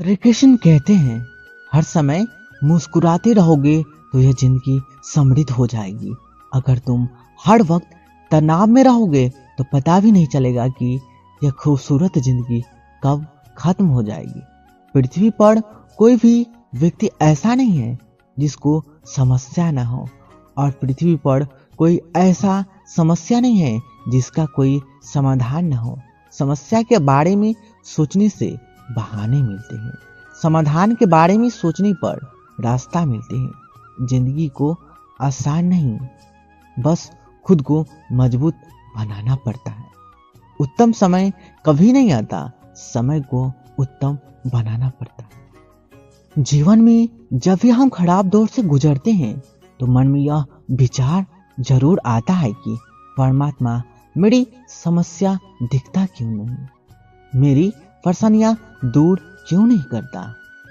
श्री कृष्ण कहते हैं, हर समय मुस्कुराते रहोगे तो यह जिंदगी समृद्ध हो जाएगी। अगर तुम हर वक्त तनाव में रहोगे तो पता भी नहीं चलेगा कि यह खूबसूरत जिंदगी कब खत्म हो जाएगी। पृथ्वी पर कोई भी व्यक्ति ऐसा नहीं है जिसको समस्या न हो, और पृथ्वी पर कोई ऐसा समस्या नहीं है जिसका कोई समाधान न हो। समस्या के बारे में सोचने से बहाने मिलते हैं, समाधान के बारे में सोचने पर रास्ता मिलते हैं। जिंदगी को आसान नहीं, बस खुद को मजबूत बनाना पड़ता है। उत्तम समय कभी नहीं आता, समय को उत्तम बनाना पड़ता है। जीवन में जब भी हम खराब दौर से गुजरते हैं तो मन में यह विचार जरूर आता है कि परमात्मा मेरी समस्या दिखता क्यों नहीं, मेरी परेशानियां दूर क्यों नहीं करता।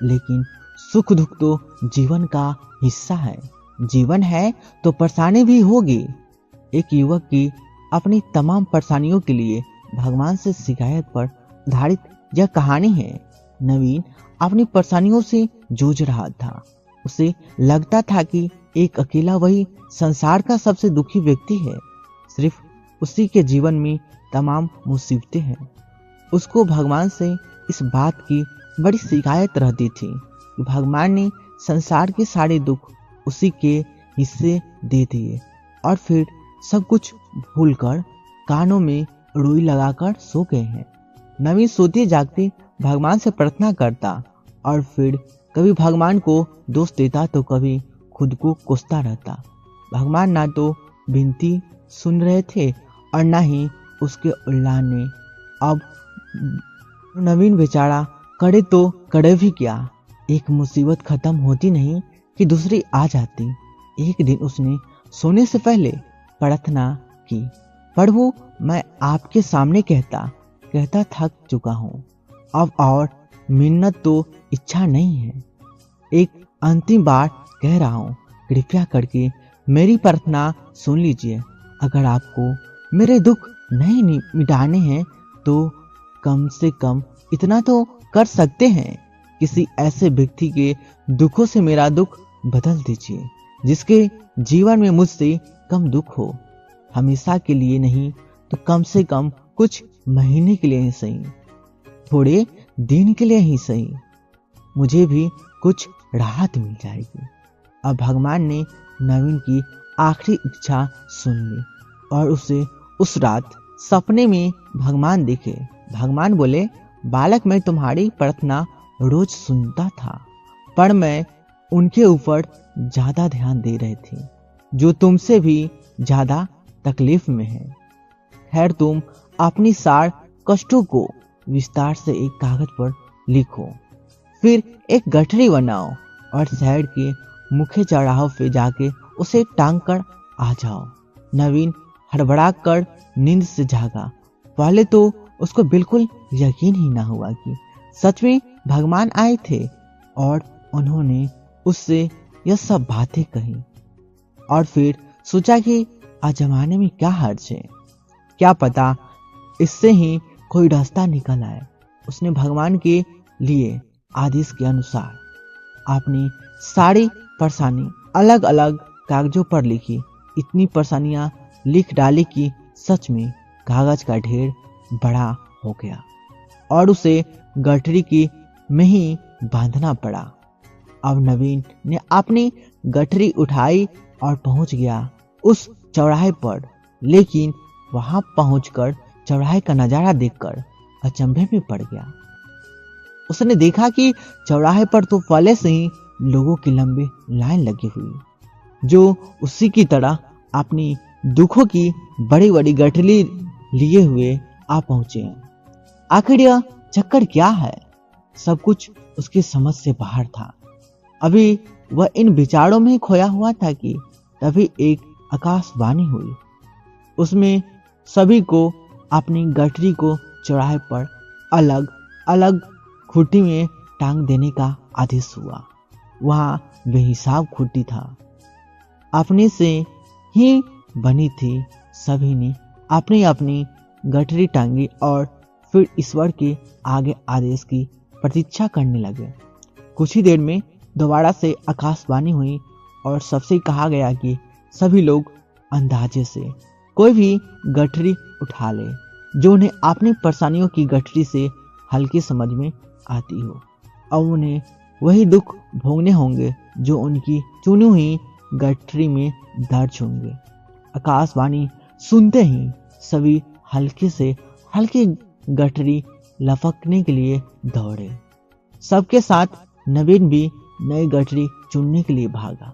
लेकिन सुख दुख तो जीवन का हिस्सा है, जीवन है तो परेशानी भी होगी। एक युवक की अपनी तमाम परेशानियों के लिए भगवान से शिकायत पर आधारित यह कहानी है। नवीन अपनी परेशानियों से जूझ रहा था। उसे लगता था कि एक अकेला वही संसार का सबसे दुखी व्यक्ति है, सिर्फ उसी के जीवन में तमाम मुसीबतें हैं। उसको भगवान से इस बात की बड़ी शिकायत रहती थी कि भगवान ने संसार के सारे दुख उसी के हिस्से दे दिए और फिर सब कुछ भूलकर कानों में रुई लगाकर सो गए हैं। नवीन सोते जागते भगवान से प्रार्थना करता और फिर कभी भगवान को दोष देता तो कभी खुद को कोसता रहता। भगवान ना तो विनती सुन रहे थे और ना ही उसके उल्लान ने। अब नवीन बेचारा करे तो करे भी क्या, एक मुसीबत खत्म होती नहीं कि दूसरी आ जाती। एक दिन उसने सोने से पहले प्रार्थना की, प्रभु मैं आपके सामने कहता थक चुका हूँ, अब और मिन्नत तो इच्छा नहीं है। एक अंतिम बार कह रहा हूँ, कृपया करके मेरी प्रार्थना सुन लीजिए। अगर आपको मेरे दुख नहीं मिटाने हैं तो कम से कम इतना तो कर सकते हैं, किसी ऐसे व्यक्ति के दुखों से मेरा दुख बदल दीजिए जिसके जीवन में मुझसे कम दुख हो। हमेशा के लिए नहीं तो कम से कम कुछ महीने के लिए ही सही, थोड़े दिन के लिए ही सही, मुझे भी कुछ राहत मिल जाएगी। अब भगवान ने नवीन की आखिरी इच्छा सुन ली और उसे उस रात सपने में भगवान दिखे। भगवान बोले, बालक मैं तुम्हारी प्रार्थना रोज सुनता था, पर मैं उनके ऊपर ज्यादा ध्यान दे रहे थे जो तुमसे भी ज्यादा तकलीफ में है। खैर तुम अपनी सार कष्टों को विस्तार से एक कागज पर लिखो, फिर एक गठरी बनाओ और शहर के मुख्य चौराहों पे जाके उसे टांग कर आ जाओ। नवीन हड़बड़ा कर नींद से जागा। पहले तो उसको बिल्कुल यकीन ही ना हुआ कि सच में भगवान आए थे और उन्होंने उससे यह सब बातें कही। और फिर सोचा कि आजमाने में क्या हर्ज है, क्या पता इससे ही कोई रास्ता निकल आए। उसने भगवान के लिए आदेश के अनुसार अपनी सारी परेशानी अलग अलग कागजों पर लिखी। इतनी परेशानियां लिख डाली कि सच में कागज का ढेर बड़ा हो गया और उसे गठरी की में ही बांधना पड़ा। अब नवीन ने अपनी गठरी उठाई और पहुंच गया उस चौराहे पर, लेकिन वहां पहुंचकर चौराहे का नजारा देखकर अचंभे में पड़ गया। उसने देखा कि चौराहे पर तो पहले से ही लोगों की लंबी लाइन लगी हुई, जो उसी की तरह अपनी दुखों की बड़ी बड़ी गठरी लिए हुए आ पहुंचे हैं। आखिर यह चक्कर क्या है? सब कुछ उसकी समझ से बाहर था। अभी वह इन विचारों में खोया हुआ था कि तभी एक आकाशवाणी हुई। उसमें सभी को अपनी गठरी को चौराहे पर अलग अलग खूंटी में टांग देने का आदेश हुआ। वहां बेहिसाब खूंटी था, अपने से ही बनी थी। सभी ने अपनी अपनी गठरी टांगी और फिर ईश्वर के आगे आदेश की प्रतीक्षा करने लगे। कुछ ही देर में दोबारा से आकाशवाणी हुई और सबसे कहा गया कि सभी लोग अंदाजे से कोई भी गठरी उठा ले जो उन्हें अपनी परेशानियों की गठरी से हल्की समझ में आती हो। अब उन्हें वही दुख भोगने होंगे जो उनकी चुनी हुई गठरी में दर्ज होंगे। आकाशवाणी सुनते ही सभी हल्के से हल्की गठरी लपकने के लिए दौड़े। सबके साथ नवीन भी नई गठरी चुनने के लिए भागा।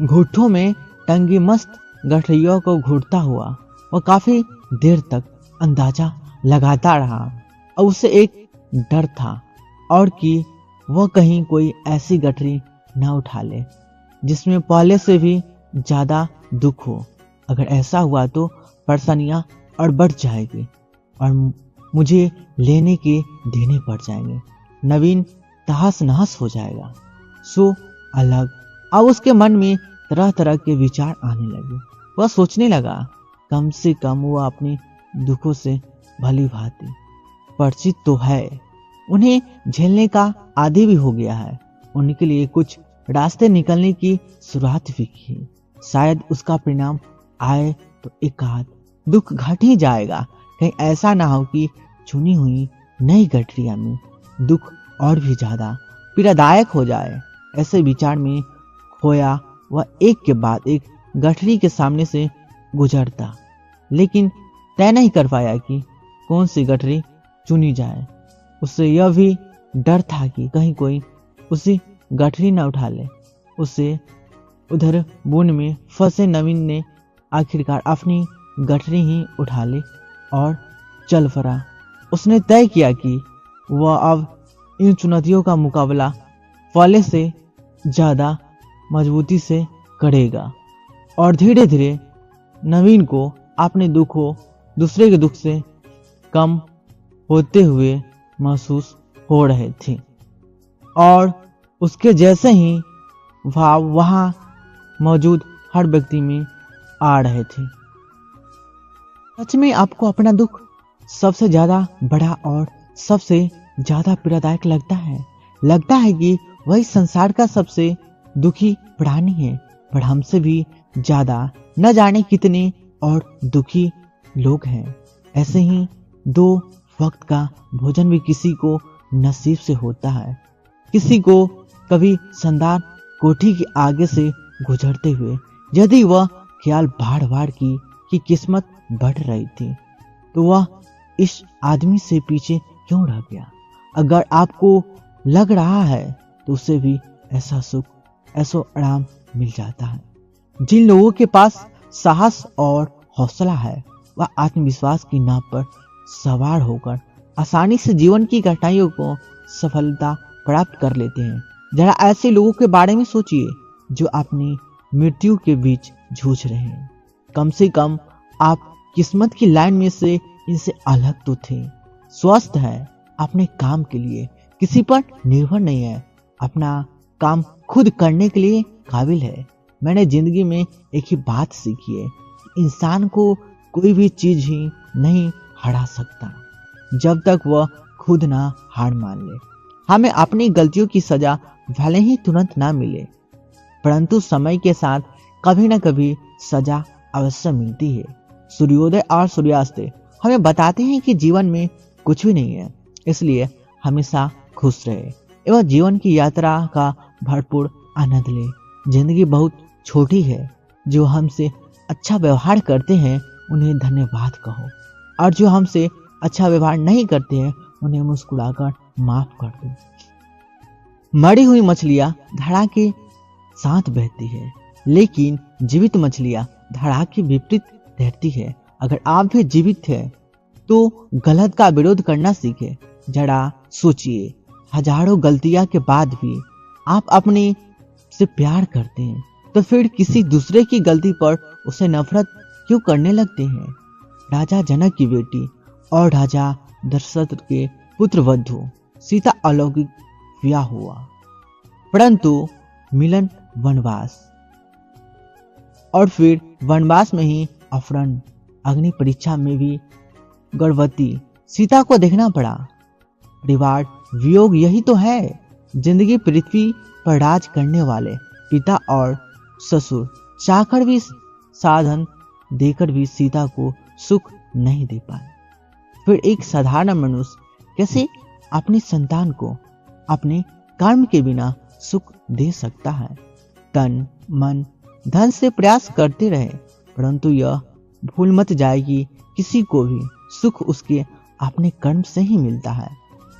घुट्टों में टंगी मस्त गठरियों को घूरता हुआ वह काफी देर तक अंदाजा लगाता रहा। और उसे एक डर था और कि वह कहीं कोई ऐसी गठरी न उठा ले जिसमें पहले से भी ज्यादा दुख हो। अगर ऐसा हुआ तो परेशानियां और बढ़ जाएगी और मुझे लेने के देने पड़ जाएंगे। नवीन तहस नहस हो जाएगा। सो अलग। अब उसके मन में तरह तरह के विचार आने लगे। वह सोचने लगा कम से कम वह अपने दुखों से भली भांति परिचित तो है, उन्हें झेलने का आदी भी हो गया है। उनके लिए कुछ रास्ते निकलने की शुरुआत भी की। शायद उसका परिणाम आए तो एकाध दुख घट ही जाएगा। कहीं ऐसा ना हो कि चुनी हुई नई गठरिया में दुख और भी ज्यादा पीड़ादायक हो जाए। ऐसे विचार में खोया वह एक के बाद एक गठरी के सामने से गुजरता, लेकिन तय नहीं कर पाया कि कौन सी गठरी चुनी जाए। उससे यह भी डर था कि कहीं कोई उसी गठरी न उठा ले। उसे उधर बुन में फंसे नवीन ने आखिरकार अपनी गठरी ही उठा ली और चल पड़ा। उसने तय किया कि वह अब इन चुनौतियों का मुकाबला पहले से ज्यादा मजबूती से करेगा और धीरे धीरे नवीन को अपने दुखों दूसरे के दुख से कम होते हुए महसूस हो रहे थे और उसके जैसे ही भाव वहां मौजूद हर व्यक्ति में आ रहे थे। सच में आपको अपना दुख सबसे ज्यादा बड़ा और सबसे ज्यादा पीड़ादायक लगता है कि वही संसार का सबसे दुखी प्राणी है, पर हमसे भी ज्यादा न जाने कितने और दुखी लोग हैं। ऐसे ही दो वक्त का भोजन भी किसी को नसीब से होता है, किसी को कभी संदान कोठी के आगे से गुजरते हुए यदि वह ख्याल बार बार की कि किस्मत बढ़ रही थी तो वह इस आदमी से पीछे क्यों रह गया। अगर आपको लग रहा है तो उसे भी ऐसा सुख ऐसा आराम मिल जाता है। जिन लोगों के पास साहस और हौसला है वह आत्मविश्वास की नाव पर सवार होकर आसानी से जीवन की कठिनाइयों को सफलता प्राप्त कर लेते हैं। जरा ऐसे लोगों के बारे में सोचिए जो अपनी मृत्यु के बीच जूझ रहे हैं। कम से कम आप किस्मत की लाइन में से इनसे अलग तो थे। स्वस्थ है, अपने काम के लिए किसी पर निर्भर नहीं है, अपना काम खुद करने के लिए काबिल है। मैंने जिंदगी में एक ही बात सीखी है, इंसान को कोई भी चीज ही नहीं हरा सकता जब तक वह खुद ना हार मान ले। हमें अपनी गलतियों की सजा भले ही तुरंत ना मिले, परंतु समय के साथ कभी न कभी सजा अवश्य मिलती है। सूर्योदय और सूर्यास्त हमें बताते हैं कि जीवन में कुछ भी नहीं है, इसलिए हमेशा खुश रहे एवं जीवन की यात्रा का भरपूर आनंद ले। जिंदगी बहुत छोटी है, जो हमसे अच्छा व्यवहार करते हैं उन्हें धन्यवाद कहो और जो हमसे अच्छा व्यवहार नहीं करते हैं उन्हें मुस्कुराकर माफ कर दो। मरी हुई मछलियां धारा के साथ बहती है, लेकिन जीवित मछलियां धारा के विपरीत तैरती है। अगर आप भी जीवित हैं तो गलत का विरोध करना सीखे। जरा सोचिए, हजारों गलतियां के बाद भी आप अपने से प्यार करते हैं, तो फिर किसी दूसरे की गलती पर उसे नफरत क्यों करने लगते हैं। राजा जनक की बेटी और राजा दशरथ के पुत्र वधु सीता अलौकिक विवाह हुआ, परंतु मिलन वनवास और फिर वनवास में ही अपहरण, अग्नि परीक्षा में भी गर्भवती सीता को देखना पड़ा। परिवार वियोग यही तो है। जिंदगी पृथ्वी पर राज करने वाले पिता और ससुर चाहकर भी, साधन देकर भी सीता को सुख नहीं दे पाए। फिर एक साधारण मनुष्य कैसे अपनी संतान को अपने कर्म के बिना सुख दे सकता है? तन मन धन से प्रयास करते रहे, परंतु यह भूल मत जाए कि किसी को भी सुख उसके अपने कर्म से ही मिलता है,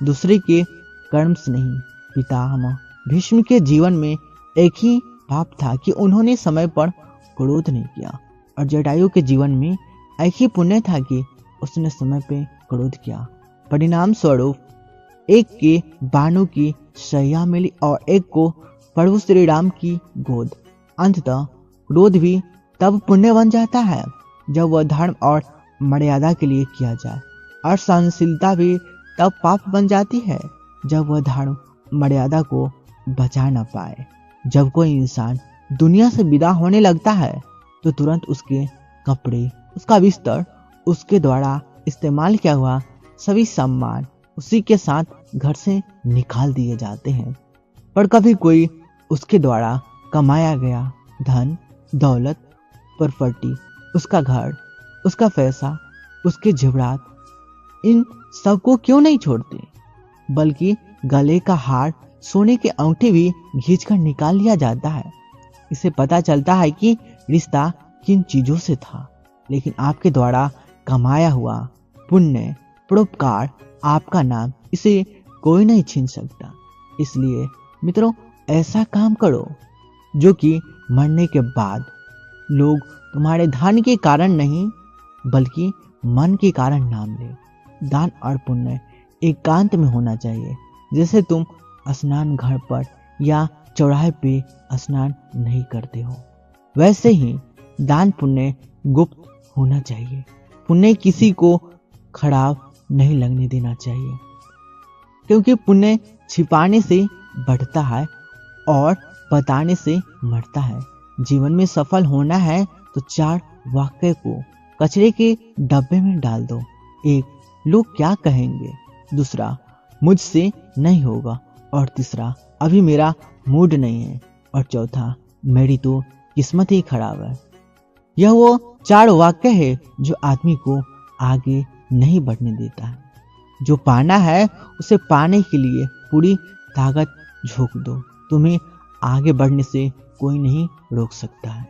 दूसरे के कर्म से नहीं। पितामह भीष्म के जीवन में एक ही पाप था कि उन्होंने समय पर क्रोध नहीं किया, और जटायु के जीवन में एक ही पुण्य था कि उसने समय पे क्रोध किया। परिणाम स्वरूप एक के बाणों की शैया मिली और एक को प्रभु श्री राम की गोद। अंततः क्रोध भी तब पुण्य बन जाता है जब वह धर्म और मर्यादा के लिए किया जाए, और सहनशीलता भी तब पाप बन जाती है जब वह धर्म मर्यादा को बचा न पाए। जब कोई इंसान दुनिया से विदा होने लगता है तो तुरंत उसके कपड़े, उसका बिस्तर, उसके द्वारा इस्तेमाल किया हुआ सभी सामान उसी के साथ घर से निकाल दिए जाते हैं। पर कभी कोई उसके द्वारा कमाया गया धन, दौलत, प्रॉपर्टी, उसका घर, उसका पैसा, उसके जेवरात, इन सबको क्यों नहीं छोड़ते, बल्कि गले का हार, सोने के अंगूठे भी खींचकर निकाल लिया जाता है। इससे पता चलता है कि रिश्ता किन चीजों से था। लेकिन आपके द्वारा कमाया हुआ पुण्य, परोपकार, आपका नाम, इसे कोई नहीं छीन सकता। इसलिए मित्रों, ऐसा काम करो जो कि मरने के बाद लोग तुम्हारे धन के कारण नहीं बल्कि मन के कारण नाम ले। दान और पुण्य एकांत में होना चाहिए। जैसे तुम स्नान घर पर या चौराहे पे स्नान नहीं करते हो, वैसे ही दान पुण्य गुप्त होना चाहिए। पुण्य किसी को खराब नहीं लगने देना चाहिए, क्योंकि पुण्य छिपाने से बढ़ता है और बताने से मरता है। जीवन में सफल होना है तो 4 वाक्य को कचरे के डब्बे में डाल दो। 1, लोग क्या कहेंगे। दूसरा, मुझसे नहीं होगा। और तीसरा, अभी मेरा मूड नहीं है। और चौथा, मेरी तो किस्मत ही खराब है। यह वो 4 वाक्य है जो आदमी को आगे नहीं बढ़ने देता है। जो पाना है उसे पाने के लिए पूरी ताकत झोंक दो। तुम्हें आगे बढ़ने से कोई नहीं रोक सकता है।